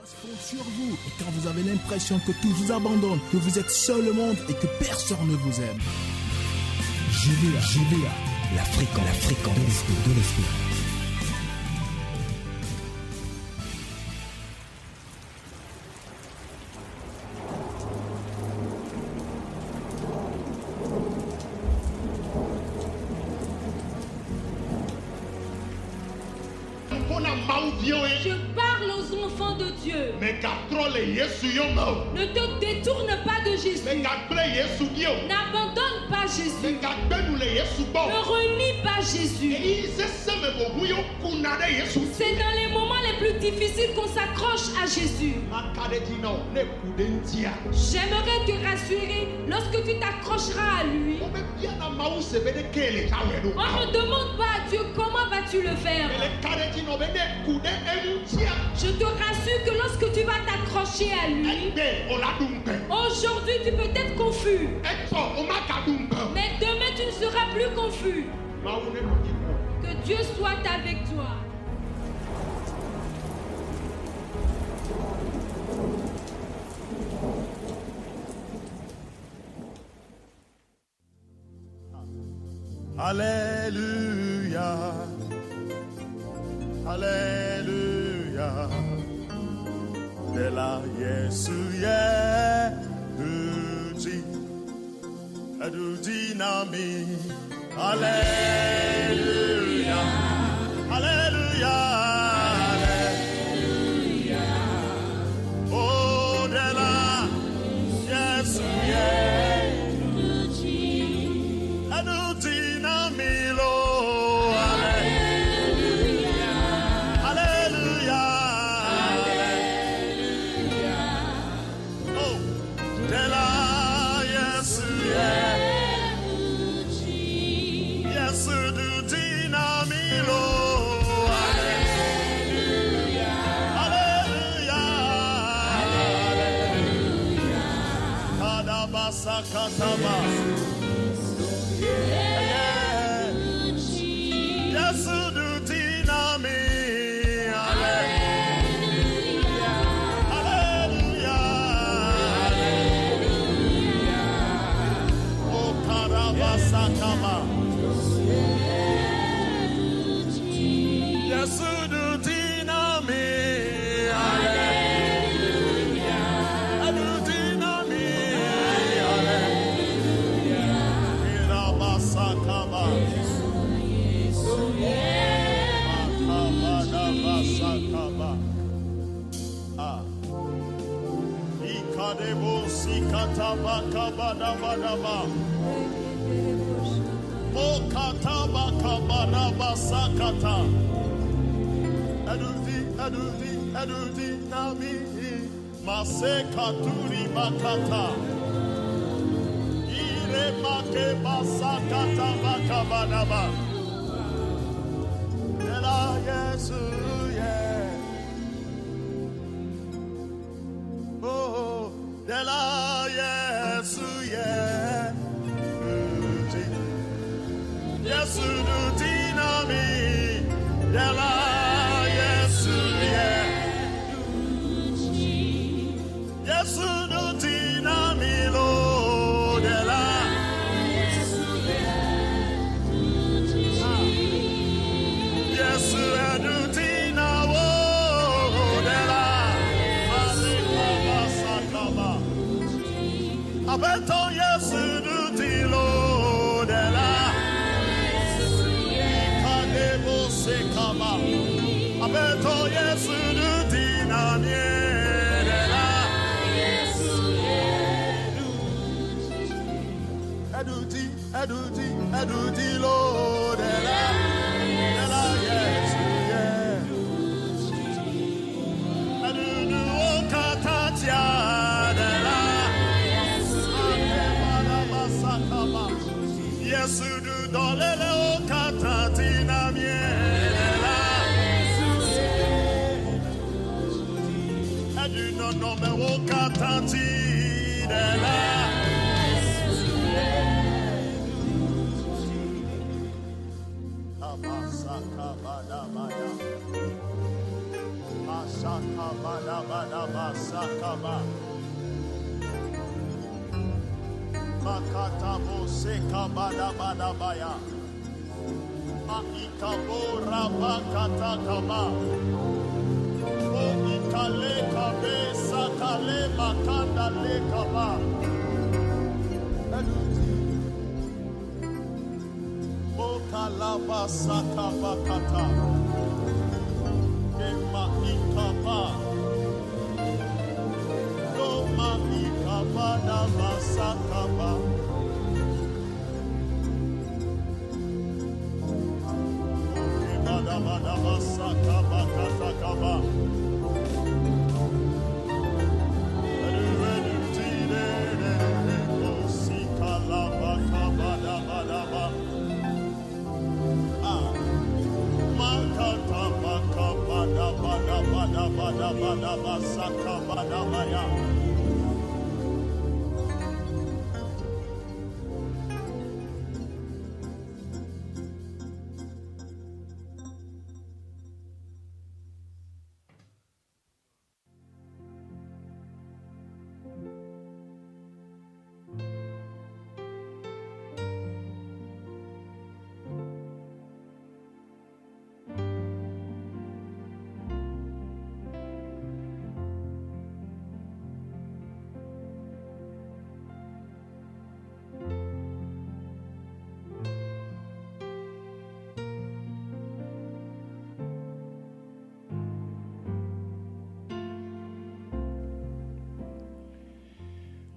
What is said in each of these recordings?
compte sur vous. Et quand vous avez l'impression que tout vous abandonne, que vous êtes seul au monde et que personne ne vous aime, GVA, la fréquence de l'esprit. Je parle aux enfants de Dieu. Ne te détourne pas de Jésus. N'abandonne pas Jésus. Ne renie pas Jésus. C'est dans les moments les plus difficiles qu'on s'accroche à Jésus. J'aimerais te rassurer, lorsque tu t'accrocheras à lui, on ne demande pas à Dieu comment vas-tu le faire. Je te rassure que lorsque tu vas t'accrocher à lui, aujourd'hui tu peux être confus, mais demain tu ne seras plus confus. Que Dieu soit avec toi. Alléluia, Alléluia, de la Yesu Yehuji nami. Alléluia, Alléluia, Alléluia, oh de la Yesu Yehuji nami lo. Sakataba. Yesu du dinami. Alléluia. Alléluia. Alléluia. Oh Karabasakama. Yesu du dinami. Ikadebo sikataba kabadabadaba. Okataba kabaraba sakata. Adulti nami. Masekaturi bakata. Ire make basakata bakabadaba. Ela Yesu. De la Yesu Yesu du dinami. De la Yesu Yesu du dinami lo. De la Yesu Yesu du dinamo. De la Abeton Yesu du tilo de la Kadebo sekama. Abeton Yesu du dinamie de la Eduti lo de la Yesu Edudu okatatia de la Yesu du dolele okatatina miela. Edu no me okatati de la. Abasaka badabaya. Makatabo seka bada bada baya. Maikabo rabakata kaba. O ikale kabe sakale makanda le kaba. O kalaba sakaba kata. Ema ikaba. No maikaba da basakaba.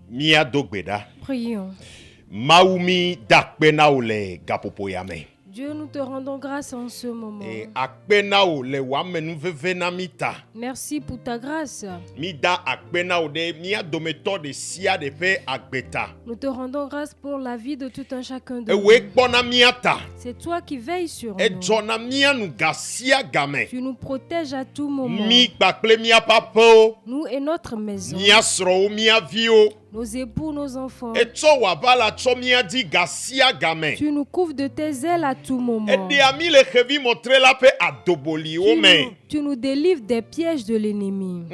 Mia dogbeda. Prions. Maumi dakpena ole gapopoyame. Dieu, nous te rendons grâce en ce moment. Akpena ole wamenu vevena mita. Merci pour ta grâce. Mida akpena ode mia dometo de sia de pe agbeta. Nous te rendons grâce pour la vie de tout un chacun de nous. Ewe kpona miata. C'est toi qui veilles sur E nous. jona mia nu gasia game. Tu nous protèges à tout moment. Mi bakple mia papo. Nous et notre maison. Mia sro mia vio. Nos époux, nos enfants. E to wabala to mia di gasia game. Tu nous couvres de tes ailes à tout moment. E de ami le hevi montre la pe adoboli ome. Tu nous délivres des pièges de l'ennemi.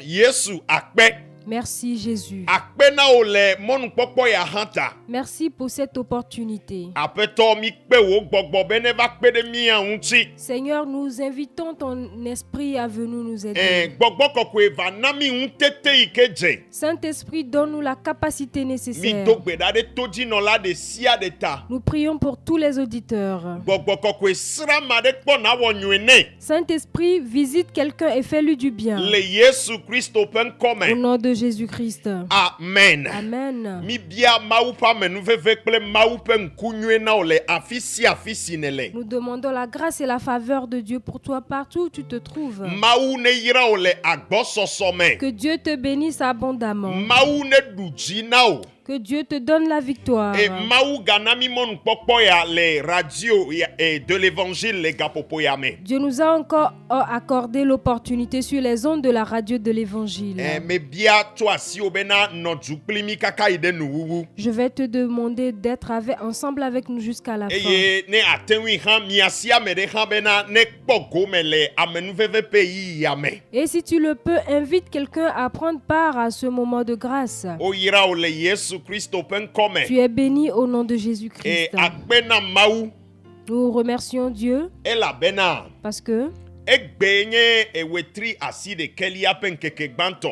Yesu akpe. Merci Jésus. Akpena ole monu popo ya hanta. Merci pour cette opportunité. Apeto mi kpe wo gbogbo bene va kpe de mi anunti. Seigneur, nous invitons ton esprit à venir nous aider. Gbogbo kokwe va nami untete ikeje. Saint-Esprit, donne-nous la capacité Mi nécessaire. dogbeda de toji no la de sia de ta. Nous prions pour tous les auditeurs. Gbogbo kokwe srama de kpo na wo nyuene. Saint-Esprit, visite quelqu'un et fais-lui du bien. Le Yesu Christo pen Au come. nom de Jésus-Christ. Amen. Amen. Mi bia mau pa menu veve kple mau pen kunyue na ole afisi nele. Nous demandons la grâce et la faveur de Dieu pour toi partout où tu te trouves. Mau ne yira ole agbososome. Que Dieu te bénisse abondamment. Mau ne duji na o. Que Dieu te donne la victoire. Et Maou Ganami mon popoya les radios et de l'évangile les gapopoyame. Dieu nous a encore accordé l'opportunité sur les ondes de la radio de l'évangile. Mais bien toi si obena no djupli kaka ide nuwu. Je vais te demander d'être ensemble avec nous jusqu'à la fin. Et ne atenwi han miasia me de han bena ne poko mele amenu veve pays yame. Et si tu le peux, invite quelqu'un à prendre part à ce moment de grâce. O ira ole Yesu Christ open come. Tu es béni au nom de Et Jésus-Christ. akbena Maou Nous remercions Dieu et la bena. parce que Egbenye e wetri asi de kelia pen keke banto.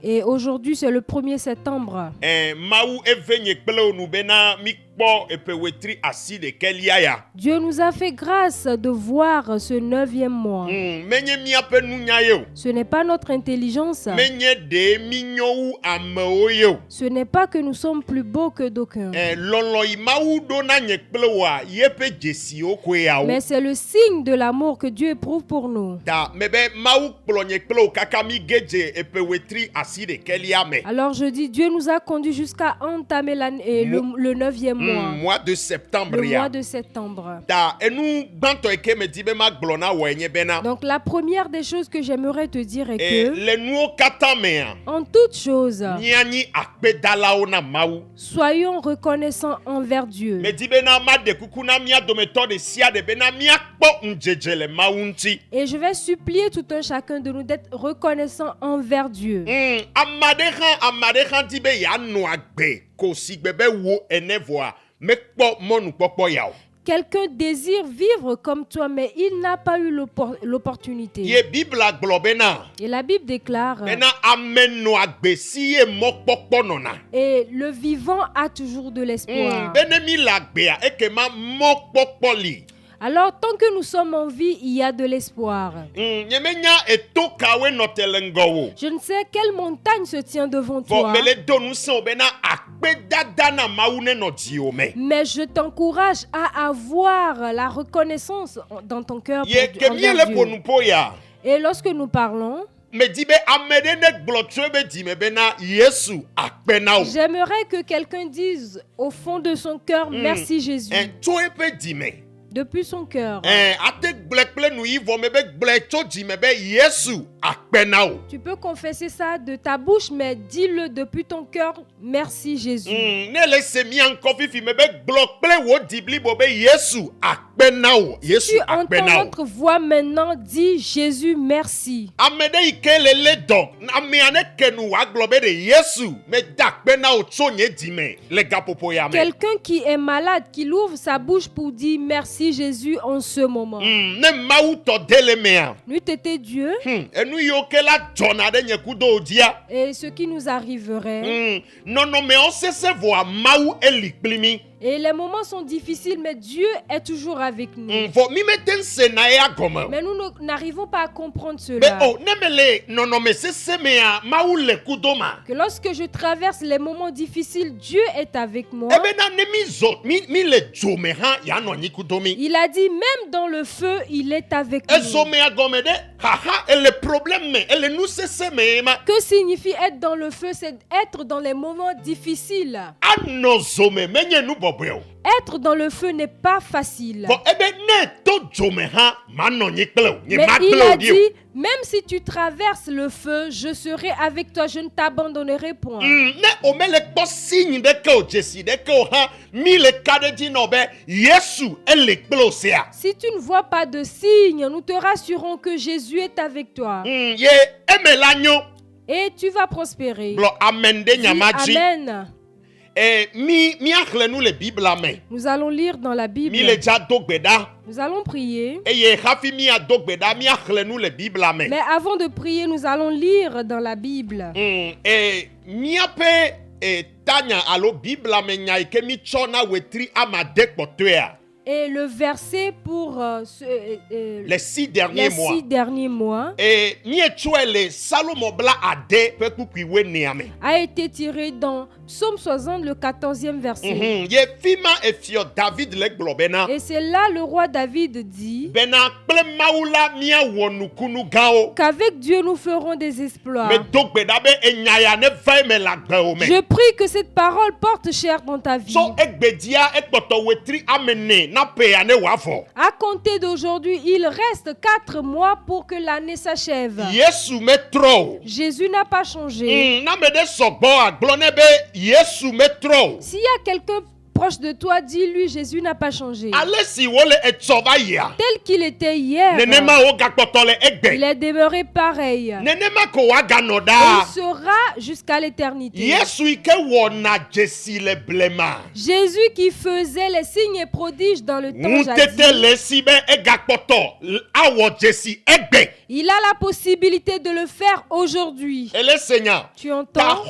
et aujourd'hui c'est le 1er septembre. Maou evenye kpele onu bena mikpo epe wetri asi de kelia ya. Dieu nous a fait grâce de voir ce 9e mois. Menye miape nunya yo. Ce n'est pas notre intelligence. Menye de minyo ameo yo. Ce n'est pas que nous sommes plus beaux que d'aucuns. Lolo imaou dona nyekple wa yepe jesi okwe ya. Mais c'est le signe de l'amour que Dieu éprouve pour nous. Da mebe maou kplo nyekple kakami geje epe wetri asi de kelia me. Alors je dis, Dieu nous a conduits jusqu'à entamer le 9e mois. Mois de septembre Le ya. mois de septembre. Da enu banto eke me dibe ma glona wenye bena. Donc la première des choses que j'aimerais te dire est Et que le nuo katamea. en toutes choses, Nyani akpe dalao na maou. soyons reconnaissants envers Dieu. Me dibe na ma de kukuna mia dometo de sia de bena mia Et je vais supplier tout un chacun de nous d'être reconnaissant envers Dieu. Quelqu'un désire vivre comme toi, mais il n'a pas eu l'opportunité. Et la Bible déclare, et le vivant a toujours de l'espoir. Alors, tant que nous sommes en vie, il y a de l'espoir. Je ne sais quelle montagne se tient devant toi, mais je t'encourage à avoir la reconnaissance dans ton cœur envers Dieu. Et lorsque nous parlons, j'aimerais que quelqu'un dise au fond de son cœur, merci Jésus. Depuis son cœur. Tu peux confesser ça de ta bouche, mais dis-le depuis ton cœur, merci Jésus. Si tu entends notre voix maintenant, dis Jésus merci. Quelqu'un qui est malade, qui ouvre sa bouche pour dire merci Jésus en ce moment. N'eût été Dieu, et ce qui nous arriverait. Et les moments sont difficiles, mais Dieu est toujours avec nous. Mais nous n'arrivons pas à comprendre cela. Que lorsque je traverse les moments difficiles, Dieu est avec moi. Il a dit, même dans le feu, il est avec nous. Que signifie être dans le feu? C'est être dans les moments difficiles. Être dans le feu n'est pas facile. Mais il a dit, même si tu traverses le feu, je serai avec toi, je ne t'abandonnerai point. Si tu ne vois pas de signe, nous te rassurons que Jésus est avec toi. Et tu vas prospérer. Dis Amen. Nous allons lire dans la Bible. Nous allons prier. Mais avant de prier, nous allons lire dans la Bible. Et le verset pour les 6 derniers mois a été tiré dans Psaume 60, le 14e verset. Et c'est là le roi David dit qu'avec Dieu nous ferons des exploits. Je prie que cette parole porte chair dans ta vie. À compter d'aujourd'hui, il reste 4 mois pour que l'année s'achève. Jésus n'a pas changé. S'il y a quelqu'un proche de toi, dis-lui, Jésus n'a pas changé. Tel qu'il était hier, il est demeuré pareil. Et il sera jusqu'à l'éternité. Jésus qui faisait les signes et prodiges dans le temps jadis, il a la possibilité de le faire aujourd'hui. Tu entends?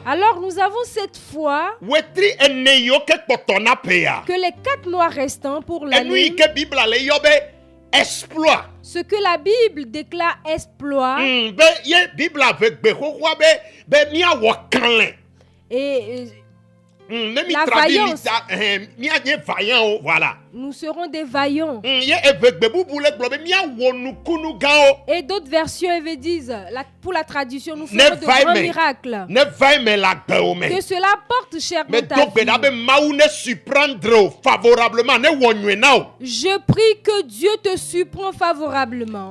Alors nous avons cette foi que les 4 mois restants pour l'année, ce que la Bible déclare exploit, et la vaillance, nous serons des vaillants. Et d'autres versions disent, pour la tradition, nous ferons de grands miracles. Que cela porte chair dans ta vie. Je prie que Dieu te surprend favorablement.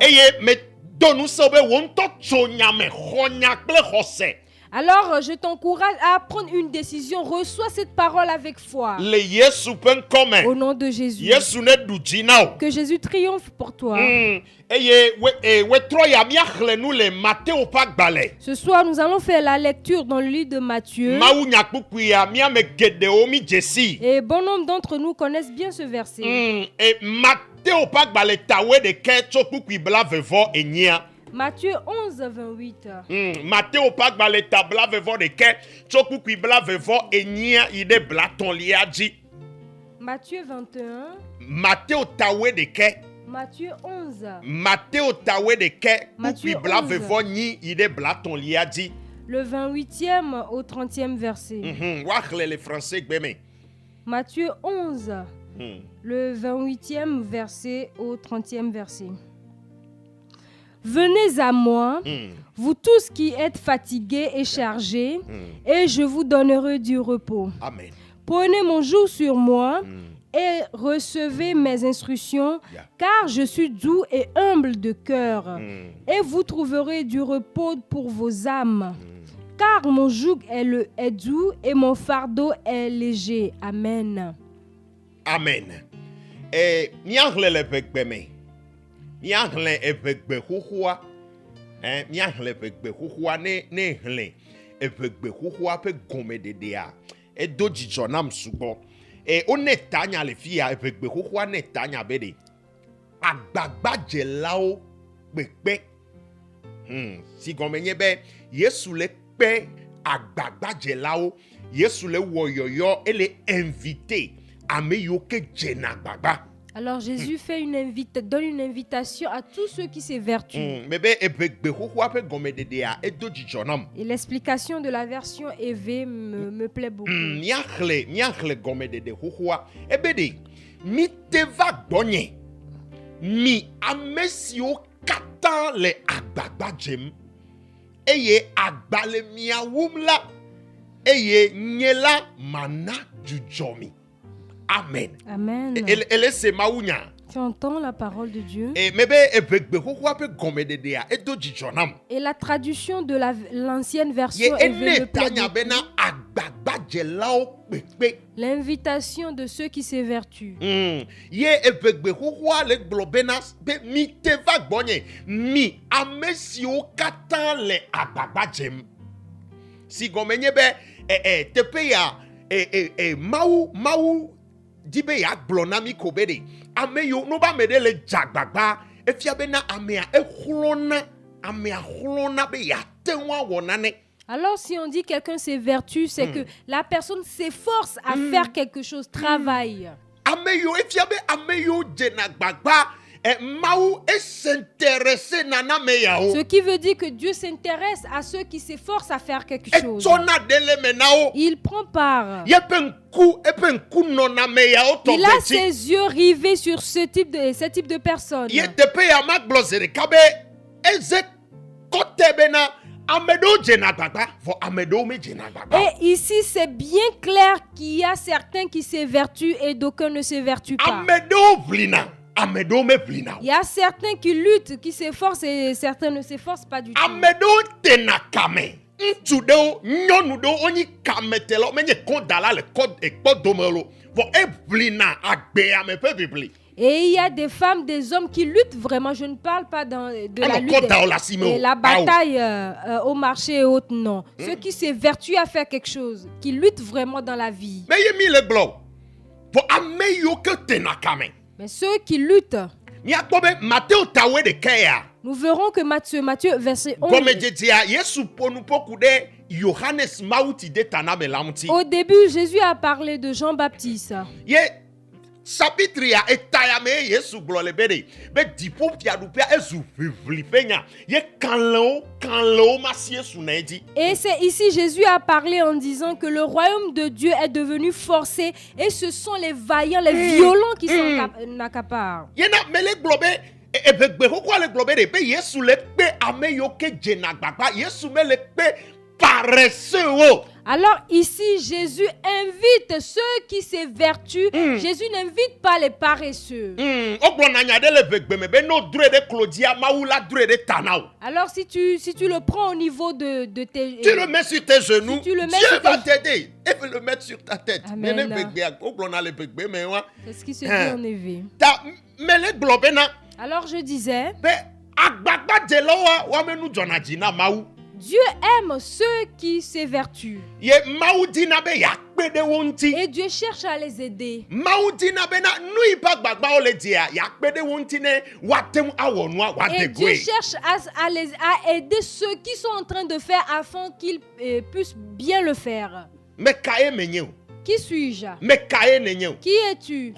Alors, je t'encourage à prendre une décision. Reçois cette parole avec foi. Au nom de Jésus. Que Jésus triomphe pour toi. Ce soir, nous allons faire la lecture dans le livre de Matthieu. Et bon nombre d'entre nous connaissent bien ce verset. Matthieu 11, 28. Matthieu 21. Matthieu 11. Le 28e au 30e verset. Matthieu 11. Le 28e verset au 30e verset. Venez à moi, vous tous qui êtes fatigués et chargés, et je vous donnerai du repos. Amen. Prenez mon joug sur moi et recevez mes instructions, car je suis doux et humble de cœur, et vous trouverez du repos pour vos âmes. Car mon joug est doux et mon fardeau est léger. Amen. Amen. Et miahle evegbe xoxoa miahle evegbe xoxoa ne hle evegbe xoxoa ƒe gɔmededea edo dzidzɔ nam sugbɔ one tanya le fia evegbe xoxoa ne tanya be de agbagbadzelawo kpekpe si gɔme nye be Yesu le kpe agbagbadzelawo Yesu le wɔ yɔyɔ ele invité ame yiwo ke dzena agbagba. Alors Jésus donne une invitation à tous ceux qui s'évertuent. Et l'explication de la version EV me plaît beaucoup. Amen. Amen. Tu entends la parole de Dieu. Et la traduction de l'ancienne version l'invitation de ceux qui s'évertuent. Dibe ya glonami kobede ameyo no ba mede le jagbagba efia be na amea ehulona be ya tenwa wonane. Alors si on dit quelqu'un s'évertue, c'est que la personne s'efforce à faire quelque chose, travaille. Ameyo efia be ameyo jenagbagba ce qui veut dire que Dieu s'intéresse à ceux qui s'efforcent à faire quelque chose. Il prend part. Il a ses yeux rivés sur ce type de personnes. Et ici, c'est bien clair qu'il y a certains qui s'évertuent et d'aucuns ne s'évertuent pas. Il y a certains qui luttent, qui s'efforcent et certains ne s'efforcent pas du tout. Et il y a des femmes, des hommes qui luttent vraiment. Je ne parle pas de la lutte et la bataille au marché et autres, non. Ceux qui s'évertuent à faire quelque chose, qui luttent vraiment dans la vie. Mais ceux qui luttent, nous verrons que Matthieu verset 11. Au début, Jésus a parlé de Jean-Baptiste. Et c'est ici Jésus a parlé en disant que le royaume de Dieu est devenu forcé et ce sont les vaillants, les violents qui s'en accaparent. paresseux. Alors ici, Jésus invite ceux qui s'évertuent. Jésus n'invite pas les paresseux. Alors si tu le prends au niveau de tes... Tu le mets sur tes genoux, si tu le mets Dieu sur va tes... t'aider. Et veut le mettre sur ta tête. Amen. C'est ce qui se dit en éveil. Alors je disais... Dieu aime ceux qui s'évertuent. Et Dieu cherche à les aider. Et Dieu cherche à aider ceux qui sont en train de faire afin qu'ils puissent bien le faire. Qui suis-je? Qui es-tu?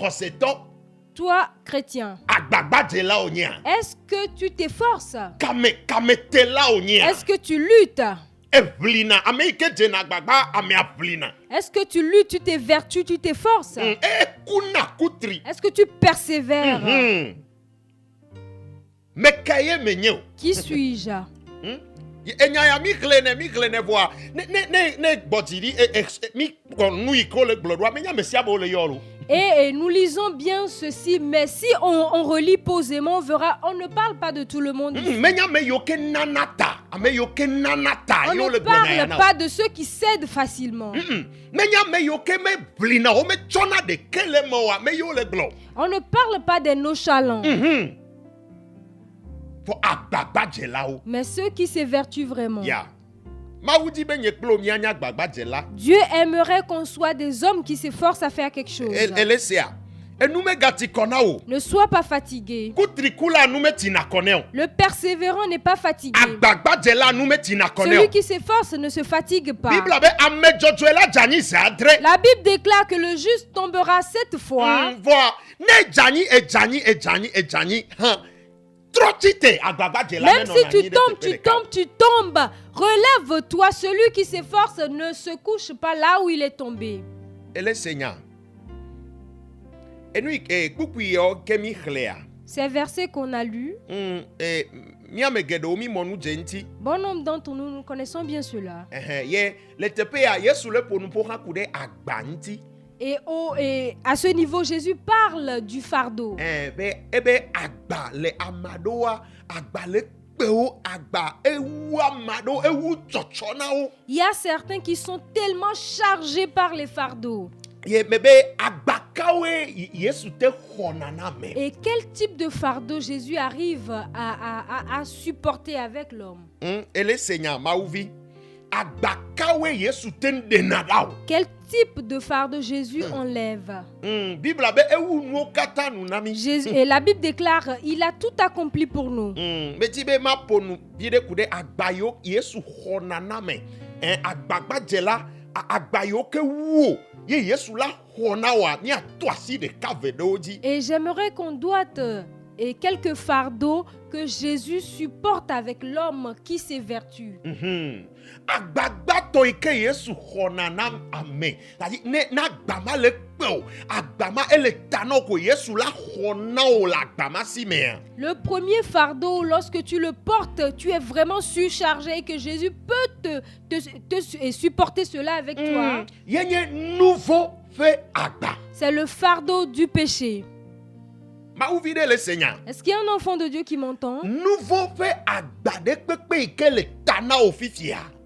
Toi, chrétien, est-ce que tu t'efforces? Est-ce que tu luttes? Est-ce que tu luttes, tu t'évertues, tu t'efforces? Est-ce que tu persévères? Qui suis-je? Et nous lisons bien ceci, mais si on relit posément, on verra, on ne parle pas de tout le monde. On ne parle pas de ceux qui cèdent facilement. On ne parle pas des nonchalants. Mais ceux qui s'évertuent vraiment. Dieu aimerait qu'on soit des hommes qui s'efforcent à faire quelque chose. Ne sois pas fatigué. Le persévérant n'est pas fatigué. Celui qui s'efforce ne se fatigue pas. La Bible déclare que le juste tombera 7 fois. Même si tu tombes. Relève-toi. Celui qui s'efforce ne se couche pas là où il est tombé. Ces versets qu'on a lus, bon nombre d'entre nous, nous connaissons bien cela. Et à ce niveau, Jésus parle du fardeau. Il y a certains qui sont tellement chargés par les fardeaux. Et quel type de fardeau Jésus arrive à supporter avec l'homme? Quel type de fardeau Jésus enlève? Et la Bible déclare, il a tout accompli pour nous. Et j'aimerais qu'on doite quelques fardeaux que Jésus supporte avec l'homme qui s'évertue. Le premier fardeau, lorsque tu le portes, tu es vraiment surchargé et que Jésus peut te supporter cela avec toi. C'est le fardeau du péché. Est-ce qu'il y a un enfant de Dieu qui m'entend?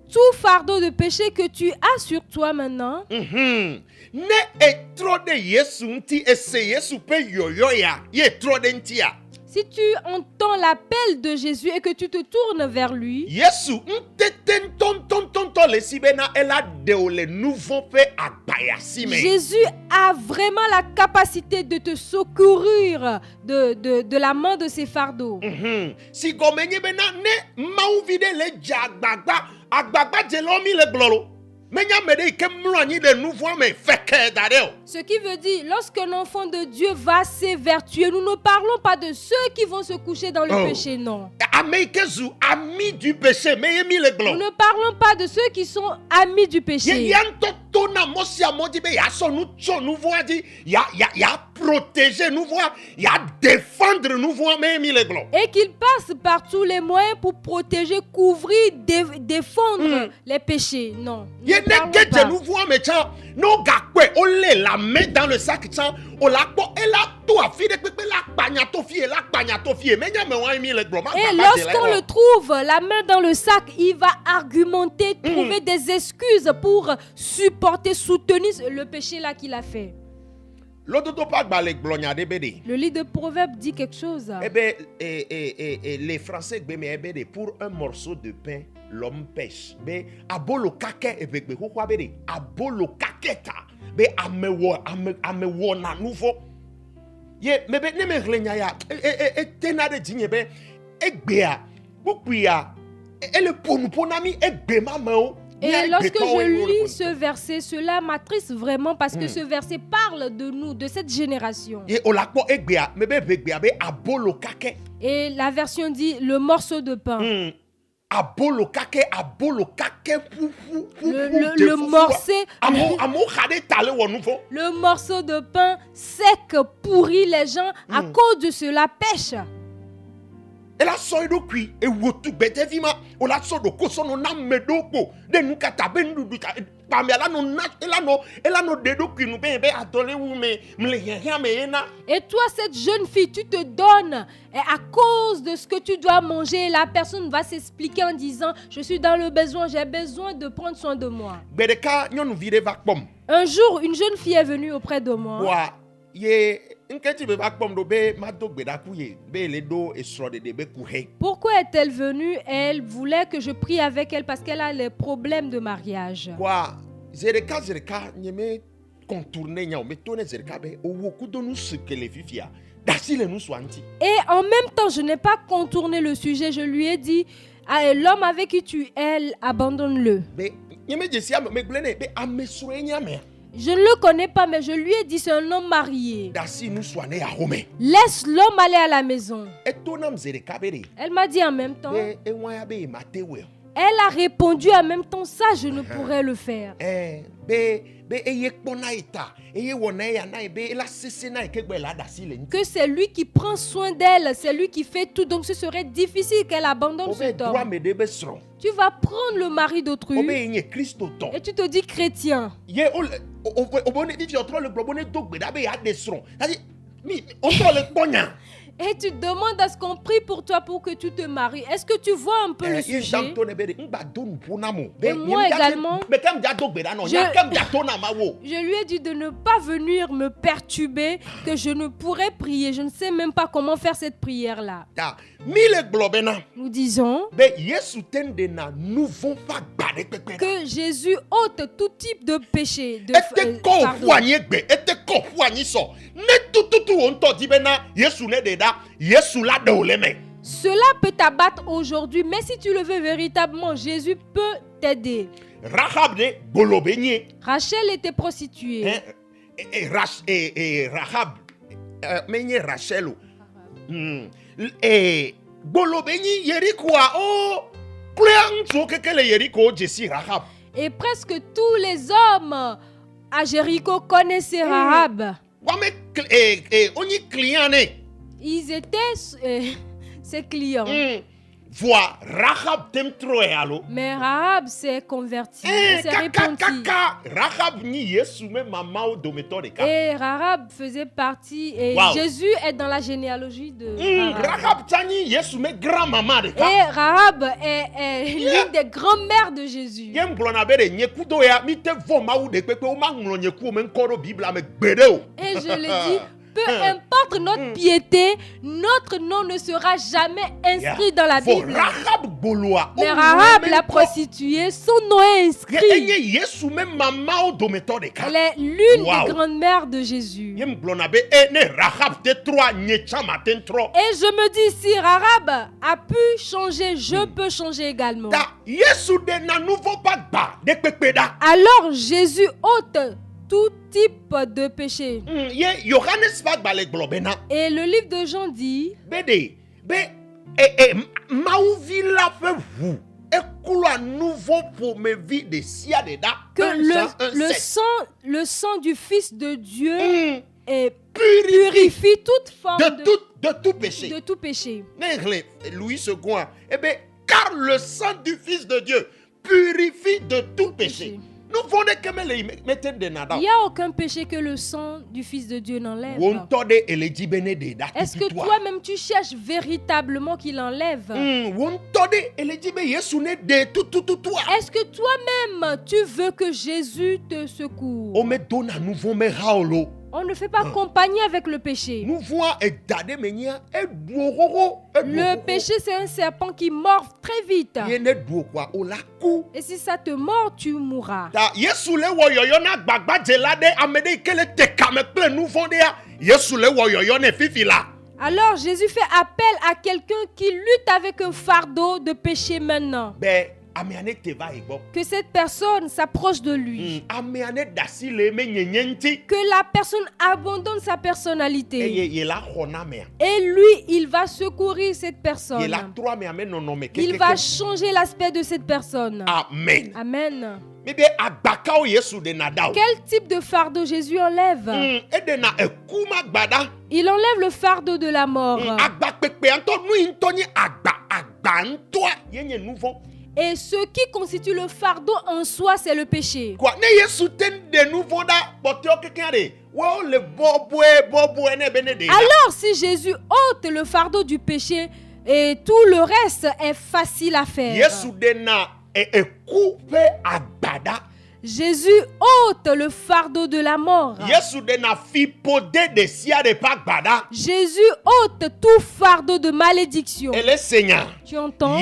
Tout fardeau de péché que tu as sur toi maintenant, si tu entends l'appel de Jésus et que tu te tournes vers lui, Jésus a vraiment la capacité de te secourir de la main de ces fardeaux. Ce qui veut dire, lorsqu'un enfant de Dieu va s'évertuer, nous ne parlons pas de ceux qui vont se coucher dans le péché, non. ameikezu ami du péché mais yemi le glo. Nous ne parlons pas de ceux qui sont amis du péché. Tona mosia modi be ya so nous tcho nous voir dit ya protéger nous voir ya défendre nous voir mais yemi le glo. Et qu'il passe par tous les moyens pour protéger, couvrir, défendre les péchés. Non. Nous voir mais tcha no gakwe olé la main dans le sac tcha o la po et la toi fi de pepe la pagnato fi et la pagnato fi mais nya me wa yemi le glo. Et lorsqu'on le trouve la main dans le sac, il va argumenter, trouver des excuses pour supporter, soutenir le péché là qu'il a fait. Le livre de Proverbes dit quelque chose. Les Français, pour un morceau de pain, l'homme pêche. Abolo kake abolo kaketa. Amewo na nouveau. Ye mebe ne me glenya ya tenade dinye egbea bukuya ele ponuponami egbe mamao. Et lorsque je lis ce verset, cela m'attriste vraiment parce que ce verset parle de nous, de cette génération. Et la version dit le morceau de pain. Le morceau de pain sec pourrit les gens à cause de cela pêche. Elle a sorti de qui et wotu betevima on la sorti de kosono na medoko de nous katabendu parmi là non elle no dedo qui nous be adolé ou mais et toi cette jeune fille tu te donnes et à cause de ce que tu dois manger la personne va s'expliquer en disant je suis dans le besoin, j'ai besoin de prendre soin de moi. Un jour une jeune fille est venue auprès de moi. Pourquoi est-elle venue? Elle voulait que je prie avec elle parce qu'elle a les problèmes de mariage. Et en même temps, je n'ai pas contourné le sujet. Je lui ai dit, l'homme avec qui tu es, abandonne-le. Je ne le connais pas, mais je lui ai dit, c'est un homme marié. Laisse l'homme aller à la maison. Elle m'a dit en même temps. Elle a répondu en même temps, ça je ne pourrais le faire. Que c'est lui qui prend soin d'elle, c'est lui qui fait tout, donc ce serait difficile qu'elle abandonne cet homme. Tu vas prendre le mari d'autrui et tu te dis chrétien. Et tu demandes à ce qu'on prie pour toi pour que tu te maries. Est-ce que tu vois un peu le sujet? Et moi également, je lui ai dit de ne pas venir me perturber, que je ne pourrais prier. Je ne sais même pas comment faire cette prière-là. Nous disons que Jésus ôte tout type de péché. Cela peut t'abattre aujourd'hui, mais si tu le veux véritablement, Jésus peut t'aider. Rachel était prostituée. Rachel. Et presque tous les hommes à Jéricho connaissaient Rahab. Ils étaient ses clients. Mais Rahab s'est converti, s'est repentie. Et Rahab faisait partie, et Jésus est dans la généalogie de Rahab. Et Rahab est l'une des grands-mères de Jésus. Et je le dis, peu importe notre piété, notre nom ne sera jamais inscrit dans la Bible. Mais Rahab, la prostituée, son nom est inscrit. Elle est l'une des grandes mères de Jésus. Et je me dis, si Rahab a pu changer, je peux changer également. Alors Jésus ôte tout type de péché. Et le livre de Jean dit Et Maouvi l'a fait vous. Et couloir nouveau pour mes vies de sia de da. Que le sang du Fils de Dieu purifie toute forme de tout péché. De tout péché. Louis II. Eh bien, car le sang du Fils de Dieu purifie de tout péché. Il n'y a aucun péché que le sang du Fils de Dieu n'enlève. Est-ce que toi-même tu cherches véritablement qu'il enlève? Est-ce que toi-même tu veux que Jésus te secoue? On ne fait pas compagnie avec le péché. Le péché, c'est un serpent qui mord très vite. Et si ça te mord, tu mourras. Alors Jésus fait appel à quelqu'un qui lutte avec un fardeau de péché maintenant. Que cette personne s'approche de lui. Que la personne abandonne sa personnalité. Et lui, il va secourir cette personne. Il va changer l'aspect de cette personne. Amen. Amen. Quel type de fardeau Jésus enlève? Il enlève le fardeau de la mort. Et ce qui constitue le fardeau en soi, c'est le péché. Alors, si Jésus ôte le fardeau du péché, et tout le reste est facile à faire. Jésus ôte le fardeau de la mort. Jésus ôte tout fardeau de malédiction. Et le Seigneur, tu entends?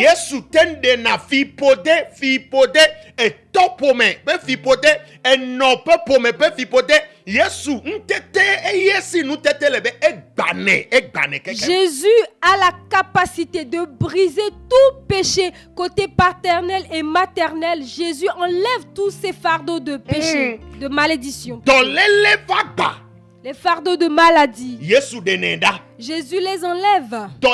Jésus a la capacité de briser tout péché côté paternel et maternel. Jésus enlève tous ces fardeaux de péché, de malédiction. Les fardeaux de maladie. Jésus les enlève. Tout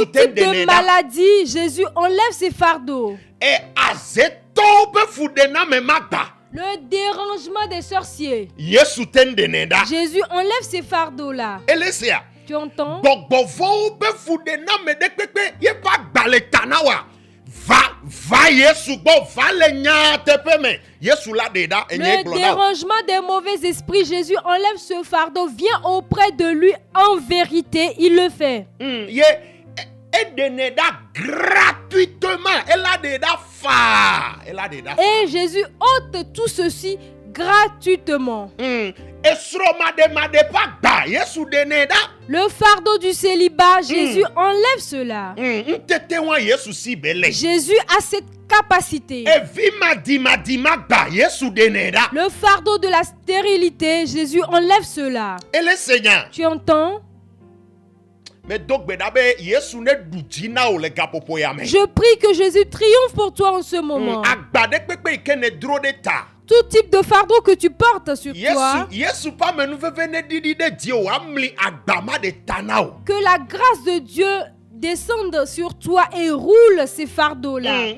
type de maladie, Jésus enlève ces fardeaux. Le dérangement des sorciers. Jésus enlève ces fardeaux-là. Tu entends? Le dérangement des mauvais esprits, Jésus enlève ce fardeau, vient auprès de lui en vérité, il le fait. Gratuitement. Et Jésus ôte tout ceci gratuitement. Le fardeau du célibat, Jésus enlève cela. Jésus a cette capacité. Le fardeau de la stérilité, Jésus enlève cela. Et le Seigneur, tu entends? Je prie que Jésus triomphe pour toi en ce moment. Tout type de fardeau que tu portes sur toi. Que la grâce de Dieu descende sur toi et roule ces fardeaux-là.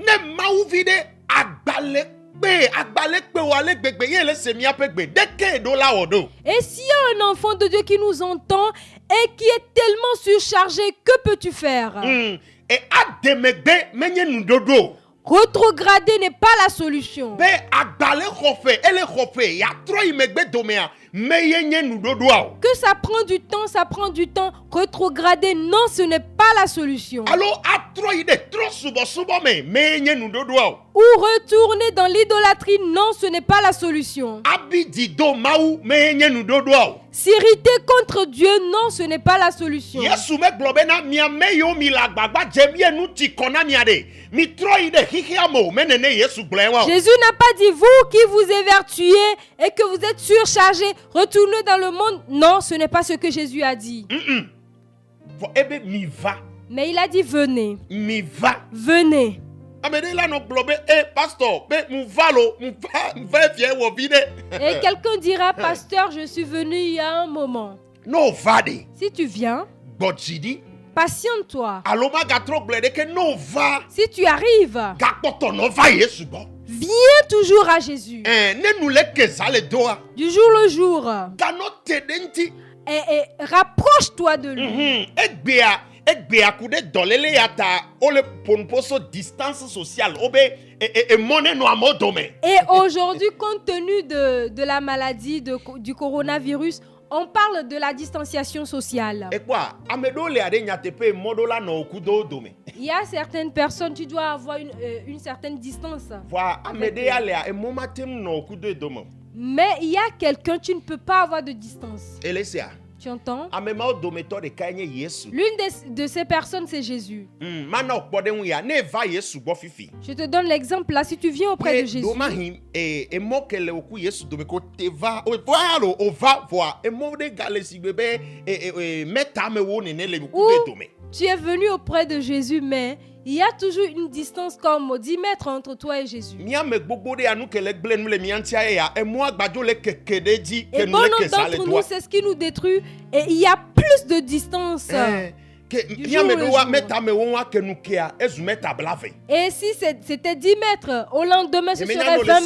Et s'il y a un enfant de Dieu qui nous entend et qui est tellement surchargé, que peux-tu faire? Retrograder n'est pas la solution. Que ça prend du temps, Retrograder, non, ce n'est pas la solution. Ou retourner dans l'idolâtrie, non, ce n'est pas la solution. S'irriter contre Dieu, non, ce n'est pas la solution. Jésus n'a pas dit vous qui vous évertuez et que vous êtes surchargés, retournez dans le monde. Non, ce n'est pas ce que Jésus a dit. Mais il a dit venez. Venez. Et quelqu'un dira, pasteur, je suis venu il y a un moment. No, si tu viens, patiente-toi. Aloma gatro glede ke no va. Si tu arrives, Gapoto no va Yesu bo. viens toujours à Jésus. Ne nous le kezale doa. Du jour le jour. Gano tedenti. Et rapproche-toi de lui. Egbea kude dolele yata ole ponposo distance sociale obe et monnaie no amodome. Et aujourd'hui, compte tenu de la maladie du coronavirus, on parle de la distanciation sociale. Et quoi? Amedo le ade nyatepe modola no okudo dome. Il y a certaines personnes, tu dois avoir une certaine distance. Voilà, amede ale e momatem no okudo dome. Mais il y a quelqu'un, tu ne peux pas avoir de distance. Elesia. Tu entends? Amema dometo de kanye Yesu. L'une de ces personnes, c'est Jésus. Mana okpode ya ne va Yesu bo fifi. Je te donne l'exemple là. Si tu viens auprès de Jésus, domahim e mokele oku Yesu domeko te va o voalo o va voir e mo de galesi bebe meta me wo ne le ku de dome. Tu es venu auprès de Jésus, mais il y a toujours une distance comme 10 mètres entre toi et Jésus. Et bon nombre d'entre nous, c'est ce qui nous détruit. Et il y a plus de distance. Et si c'était 10 mètres, au lendemain, ce serait 20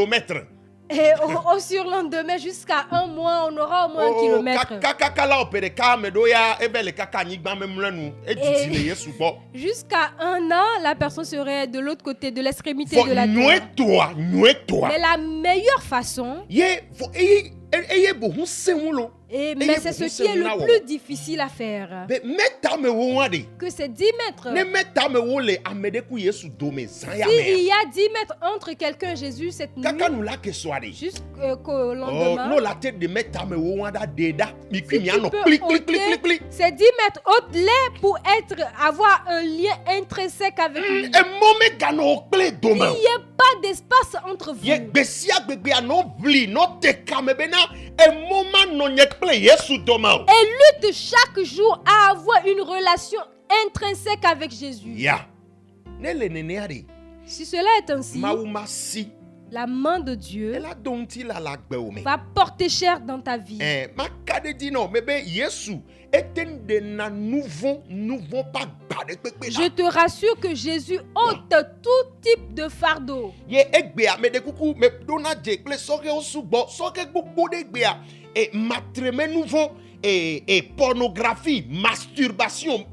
mètres. Et au surlendemain, jusqu'à un mois, on aura au moins 1 kilomètre. Jusqu'à 1 an, la personne serait de l'autre côté, de l'extrémité de la terre. Mais la meilleure façon, mais c'est ce qui est le plus difficile à faire. Que c'est 10 mètres. S'il y a 10 mètres entre quelqu'un et Jésus cette nuit, jusqu'au lendemain, si tu peux ôter ces 10 mètres, ôte-les pour avoir un lien intrinsèque avec lui. Il n'y a pas d'espace entre vous. Et lutte chaque jour à avoir une relation intrinsèque avec Jésus. Si cela est ainsi, la main de Dieu va porter cher dans ta vie. Je te rassure que Jésus ôte tout type de fardeau. Et pornographie, masturbation,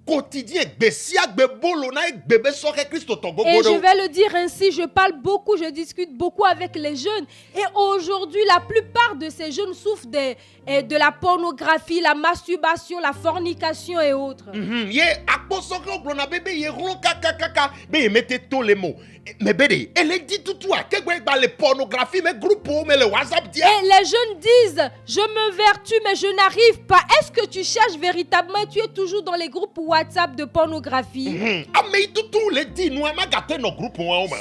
quotidien. Et je vais le dire ainsi, je parle beaucoup, je discute beaucoup avec les jeunes. Et aujourd'hui, la plupart de ces jeunes souffrent de la pornographie, la masturbation, la fornication et autres. Mais elle dit tout toi les pornographies mais groupe mais le WhatsApp dit. Et les jeunes disent je me vertue mais je n'arrive pas. Est-ce que tu cherches véritablement? Tu es toujours dans les groupes WhatsApp de pornographie.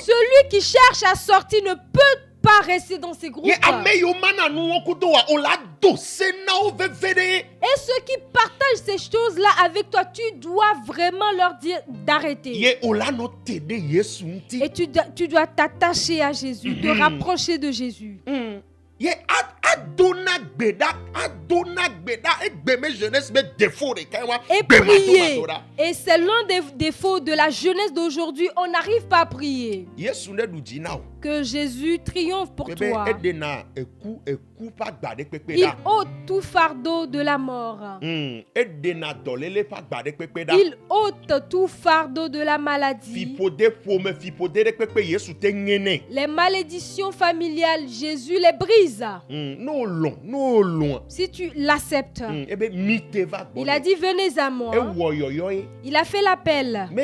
Celui qui cherche à sortir ne peut pas rester dans ces groupes. Et ceux qui partagent ces choses-là avec toi, tu dois vraiment leur dire d'arrêter. Et tu dois t'attacher à Jésus, te rapprocher de Jésus. Et prier. Et c'est l'un des défauts de la jeunesse d'aujourd'hui. On n'arrive pas à prier. Que Jésus triomphe pour toi. Il ôte tout fardeau de la mort. Il ôte tout fardeau de la maladie. Les malédictions familiales, Jésus les brise. Si tu l'acceptes, il a dit venez à moi. Il a fait l'appel. Il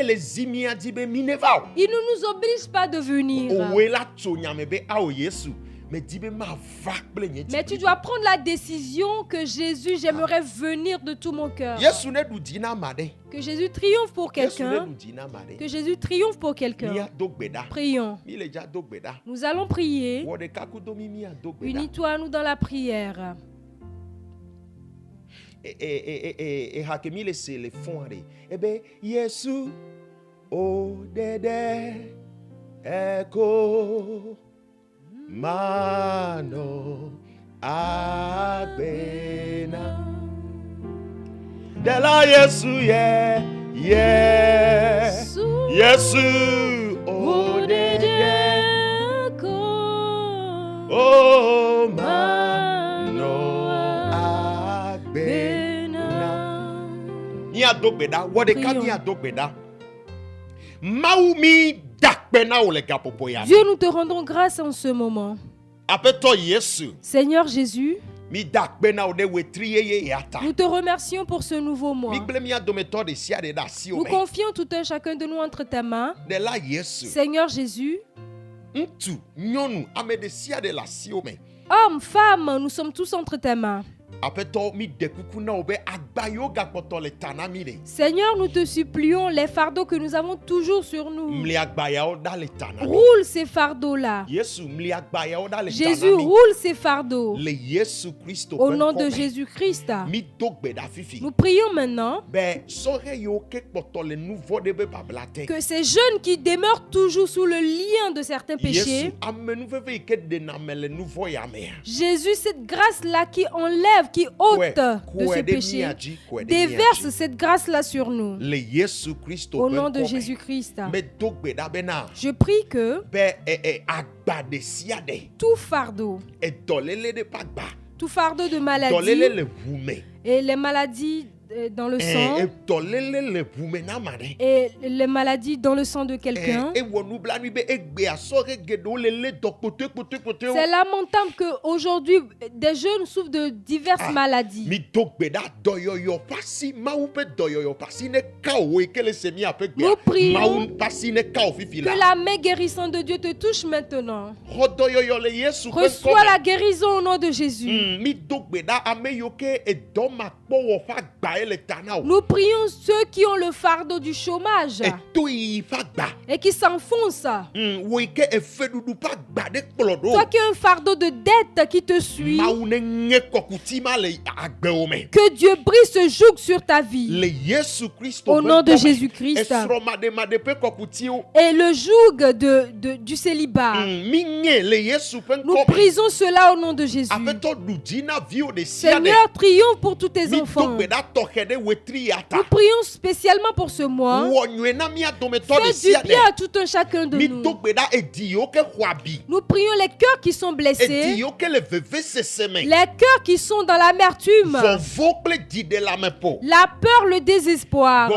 ne nous oblige pas de venir. Mais tu dois prendre la décision que Jésus, j'aimerais venir de tout mon cœur. Que Jésus triomphe pour quelqu'un. Que Jésus triomphe pour quelqu'un. Prions. Nous allons prier. Unis-toi nous dans la prière. Et hakemi c'est le fond. Eh ben Yesu o dede eko mano agbena. Dela Yesu ye Yesu odede o mano agbena. Ni adogbeda wode ka ni adogbeda. Maumi dakbena o le gapopo ya. Dieu, nous te rendons grâce en ce moment. Apeto Yesu. Seigneur Jésus, Nous te remercions pour ce nouveau mois. Nous confions tout un chacun de nous entre tes mains. Seigneur Jésus, hommes, femmes, nous sommes tous entre tes mains. Seigneur, nous te supplions les fardeaux que nous avons toujours sur nous. Roule ces fardeaux-là. Jésus, roule ces fardeaux. Au nom de Jésus-Christ. Nous prions maintenant que ces jeunes qui demeurent toujours sous le lien de certains péchés, Jésus, cette grâce-là qui enlève, qui ôte de ce péché, déverse cette grâce-là sur nous. Au nom de Jésus-Christ. Je prie que tout fardeau de maladie et les maladies dans le sang et les maladies dans le sang de quelqu'un. C'est lamentable qu'aujourd'hui des jeunes souffrent de diverses maladies. Nous prions que la main guérissante de Dieu te touche maintenant. Reçois la guérison au nom de Jésus. Nous prions ceux qui ont le fardeau du chômage et qui s'enfoncent. Toi qui as un fardeau de dette qui te suit, que Dieu brise ce joug sur ta vie. Au nom de Jésus-Christ. Et le joug du célibat, nous brisons cela au nom de Jésus. Seigneur, triomphe pour tous tes enfants. Nous prions spécialement pour ce mois. Fais du bien à tout un chacun de nous. Nous prions les cœurs qui sont blessés, les cœurs qui sont dans l'amertume, la peur, le désespoir.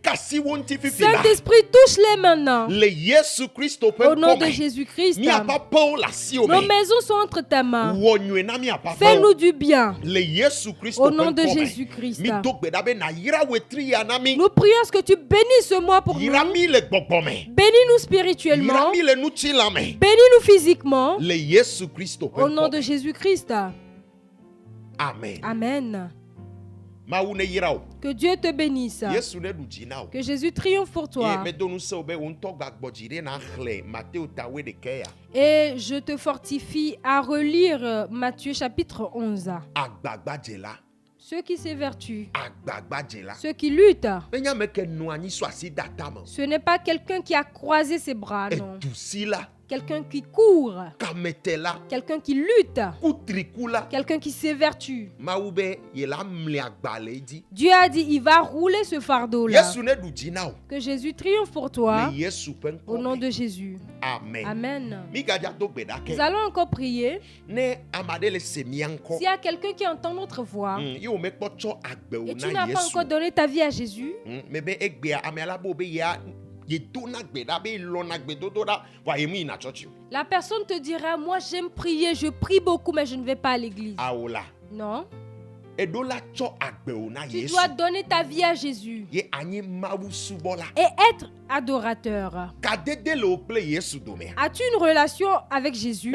Saint-Esprit, touche-les maintenant. Au nom de Jésus-Christ. Nos maisons sont entre tes mains. Fais-nous du bien. Au nom de Jésus-Christ. Nous prions à ce que tu bénisses ce mois pour nous. Bénis-nous spirituellement. Bénis-nous physiquement. Au nom de Jésus-Christ. Amen. Amen. Que Dieu te bénisse. Que Jésus triomphe pour toi. Et je te fortifie à relire Matthieu chapitre 11. Ceux qui s'évertuent, ceux qui luttent, ce n'est pas quelqu'un qui a croisé ses bras, non. Quelqu'un qui court, quelqu'un qui lutte, quelqu'un qui s'évertue. Dieu a dit, il va rouler ce fardeau-là. Que Jésus triomphe pour toi. Au nom de Jésus. Amen. Nous allons encore prier. S'il y a quelqu'un qui entend notre voix et tu n'as pas encore donné ta vie à Jésus, la personne te dira, moi j'aime prier, je prie beaucoup mais je ne vais pas à l'église. Non. Tu dois donner ta vie à Jésus et être adorateur. As-tu une relation avec Jésus?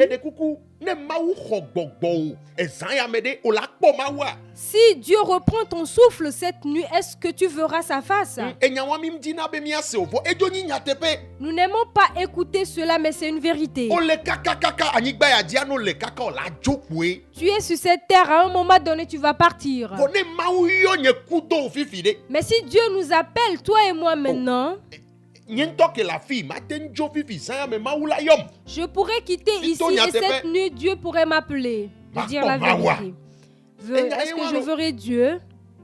Si Dieu reprend ton souffle cette nuit, est-ce que tu verras sa face? Nous n'aimons pas écouter cela, mais c'est une vérité. Tu es sur cette terre, à un moment donné, tu vas partir. Mais si Dieu nous appelle, toi et moi maintenant, je pourrais quitter ici et cette nuit, Dieu pourrait m'appeler. de dire la vérité. Est-ce que je verrai Dieu?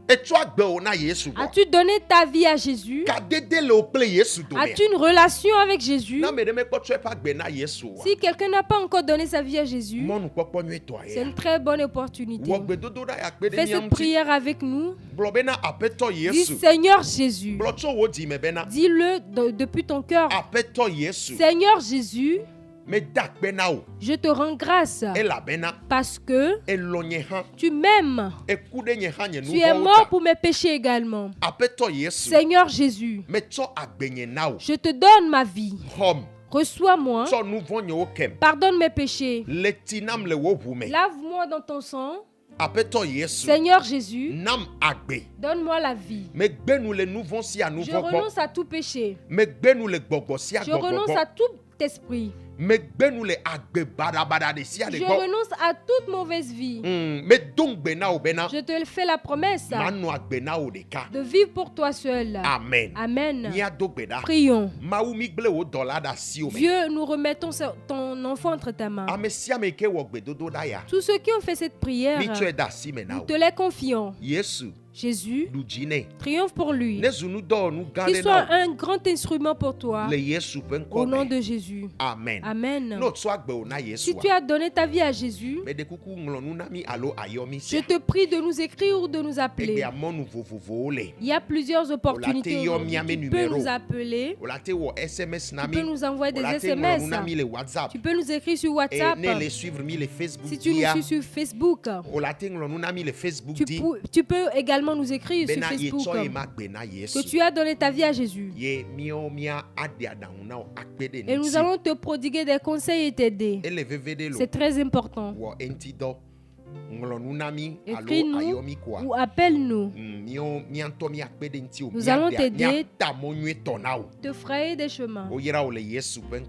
As-tu donné ta vie à Jésus? As-tu une relation avec Jésus? Si quelqu'un n'a pas encore donné sa vie à Jésus, c'est une très bonne opportunité. Fais cette prière avec nous. Dis Seigneur Jésus. Dis-le depuis ton cœur. Seigneur Jésus, je te rends grâce parce que tu m'aimes. Tu es mort pour mes péchés également. Seigneur Jésus, je te donne ma vie. Reçois-moi. Pardonne mes péchés. Lave-moi dans ton sang. Seigneur Jésus, donne-moi la vie. Je renonce à tout péché. Je renonce à tout esprit. Je renonce à toute mauvaise vie. Je te fais la promesse de vivre pour toi seul. Amen. Amen. Prions. Dieu, nous remettons ton enfant entre ta main. Tous ceux qui ont fait cette prière, nous te les confions. Jésus, triomphe pour lui. Qu'il soit un grand instrument pour toi. Au nom de Jésus. Amen. Amen. Si tu as donné ta vie à Jésus, je te prie de nous écrire ou de nous appeler. Il y a plusieurs opportunités. Tu peux nous appeler. Tu peux nous envoyer des SMS. Tu peux nous écrire sur WhatsApp. Si tu nous suis sur Facebook, tu peux également nous écrire sur Facebook que tu as donné ta vie à Jésus. Et nous allons te prodiguer des conseils et t'aider. C'est très important. Écris-nous ou appelle-nous. Nous allons t'aider, te frayer des chemins.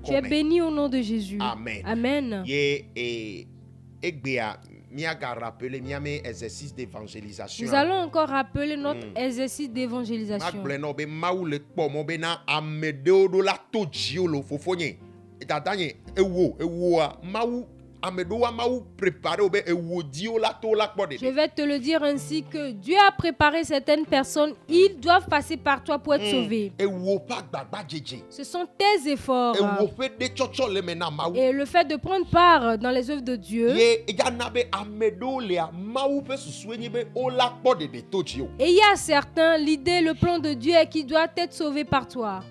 Tu es béni au nom de Jésus. Amen. Amen. Nous allons encore rappeler notre exercice d'évangélisation. Je vais te le dire ainsi que Dieu a préparé certaines personnes. Ils doivent passer par toi pour être sauvés. Ce sont tes efforts. Et le fait de prendre part dans les œuvres de Dieu. Et il y a certains, l'idée, le plan de Dieu est qu'il doit être sauvé par toi.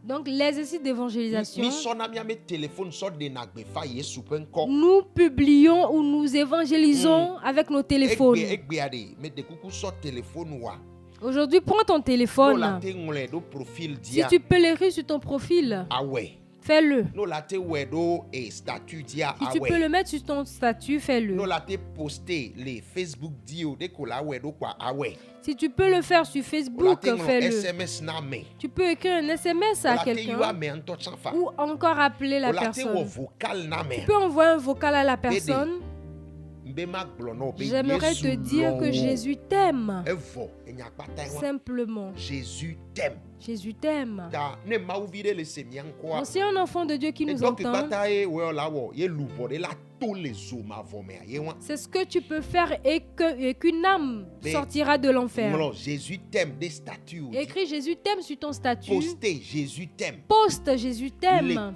Donc l'exercice d'évangélisation, nous publions ou nous évangélisons avec nos téléphones. Aujourd'hui, prends ton téléphone. Si tu peux l'écrire sur ton profil, fais-le. Si tu peux le mettre sur ton statut, fais-le. Si tu peux le faire sur Facebook, fais-le. Tu peux écrire un SMS à quelqu'un ou encore appeler la personne. Tu peux envoyer un vocal à la personne. J'aimerais te dire que Jésus t'aime. Simplement. Jésus t'aime. Jésus t'aime. C'est un enfant de Dieu qui nous entend. C'est ce que tu peux faire et qu'une âme sortira de l'enfer. Jésus t'aime des statuts. Écris Jésus t'aime sur ton statut. Postez Jésus t'aime. Poste Jésus t'aime.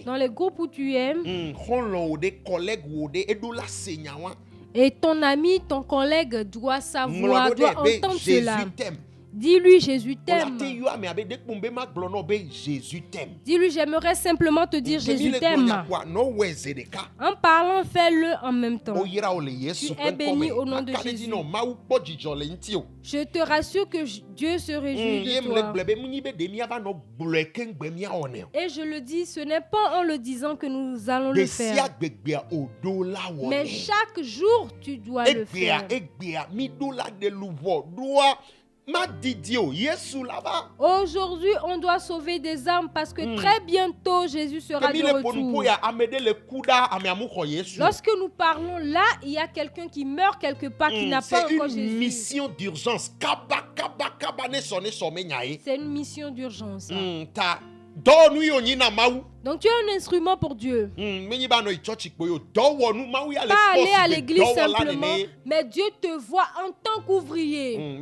Dans les groupes où tu aimes. Et ton ami, ton collègue doit savoir, doit entendre cela. Dis-lui Jésus t'aime. Dis-lui j'aimerais simplement te dire Jésus t'aime. En parlant, fais-le en même temps. Tu es béni au nom de Jésus. Je te rassure que Dieu se réjouit de toi. Et je le dis, ce n'est pas en le disant que nous allons le faire. Mais chaque jour, tu dois le faire. Aujourd'hui, on doit sauver des âmes parce que très bientôt, Jésus sera de retour. Lorsque nous parlons là, il y a quelqu'un qui meurt quelque part qui n'a pas encore Jésus. C'est une mission d'urgence. C'est une mission d'urgence. Donc tu es un instrument pour Dieu. Pas aller à l'église simplement, mais Dieu te voit en tant qu'ouvrier. Si tu ne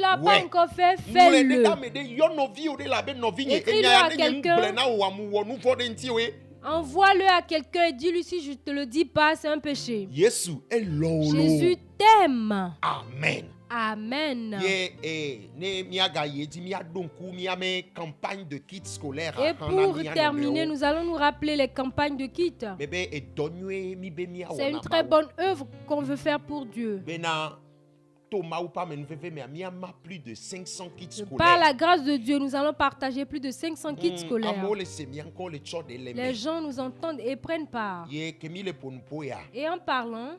l'as pas encore fait, fais-le. Écris-le à quelqu'un. Envoie-le à quelqu'un et dis-lui si je te le dis pas, c'est un péché. Jésus t'aime. Amen. Amen. Et pour terminer, nous allons nous rappeler les campagnes de kits. C'est une très bonne œuvre qu'on veut faire pour Dieu. Par la grâce de Dieu, nous allons partager plus de 500 kits scolaires. Les gens nous entendent et prennent part. Et en parlant,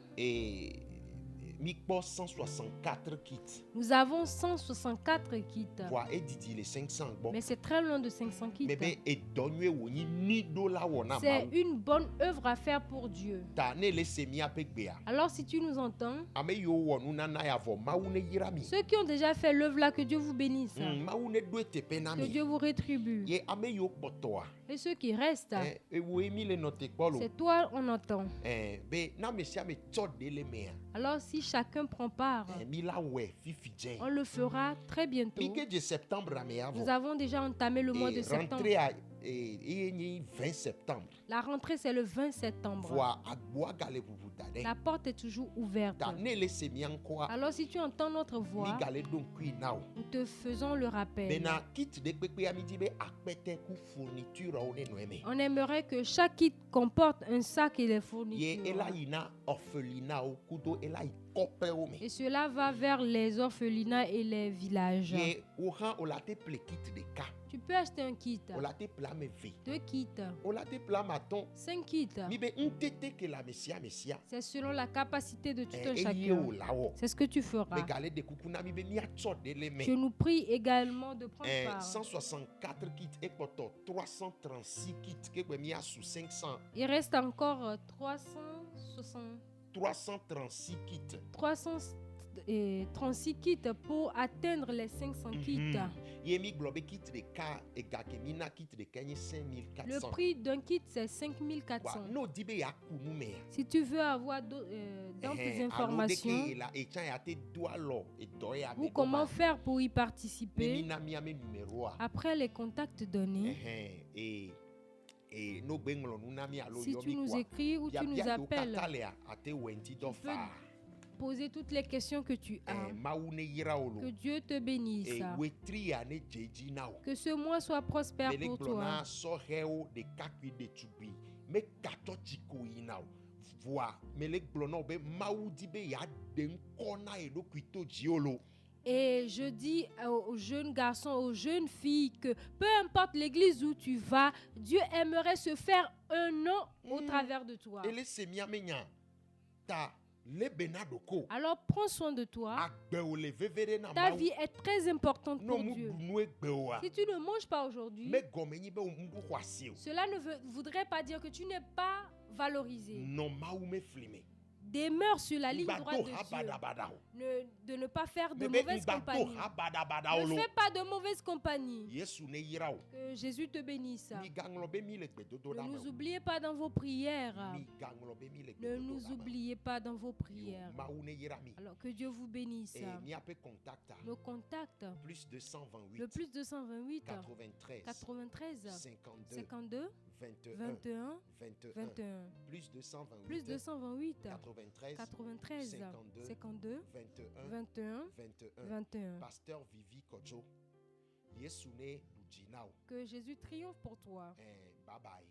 nous avons 164 kits. Mais c'est très loin de 500 kits. C'est une bonne œuvre à faire pour Dieu. Alors si tu nous entends, ceux qui ont déjà fait l'œuvre là, que Dieu vous bénisse. Que Dieu vous rétribue. Et ceux qui restent, c'est toi on entend. Alors si chacun prend part, on le fera très bientôt. Nous avons déjà entamé le mois de septembre. La rentrée, c'est le 20 septembre. La porte est toujours ouverte. Alors si tu entends notre voix, nous te faisons le rappel. On aimerait que chaque kit comporte un sac et des fournitures. Et cela va vers les orphelinats et les villages. Tu peux acheter un kit, 2 kits, 5 kits. C'est selon la capacité de tout un chacun. C'est ce que tu feras. Je nous prie également de prendre part. 164 kits et 336 kits que sous 500. Il reste encore 336 kits pour atteindre les 500 kits. Le prix d'un kit, c'est 5400. Si tu veux avoir d'autres informations ou comment faire pour y participer, après les contacts donnés, si tu nous écris ou tu nous appelles, tu peux poser toutes les questions que tu as. Que Dieu te bénisse. Que ce mois soit prospère pour toi. Et je dis aux jeunes garçons, aux jeunes filles que peu importe l'église où tu vas, Dieu aimerait se faire un nom au travers de toi. Alors prends soin de toi. Ta vie est très importante pour Dieu. Si tu ne manges pas aujourd'hui, cela ne voudrait pas dire que tu n'es pas valorisé. Demeure sur la ligne droite de Dieu. De ne pas faire de mauvaise compagnie. Ne fais pas de mauvaise compagnie. Que Jésus te bénisse. Ne nous oubliez pas dans vos prières. Ne nous oubliez pas dans vos prières. Alors que Dieu vous bénisse. Nos contacts. Le plus 228 93 52 21 plus 228 93 52 21 Pasteur Vivi Kojo. Que Jésus triomphe pour toi. Bye bye.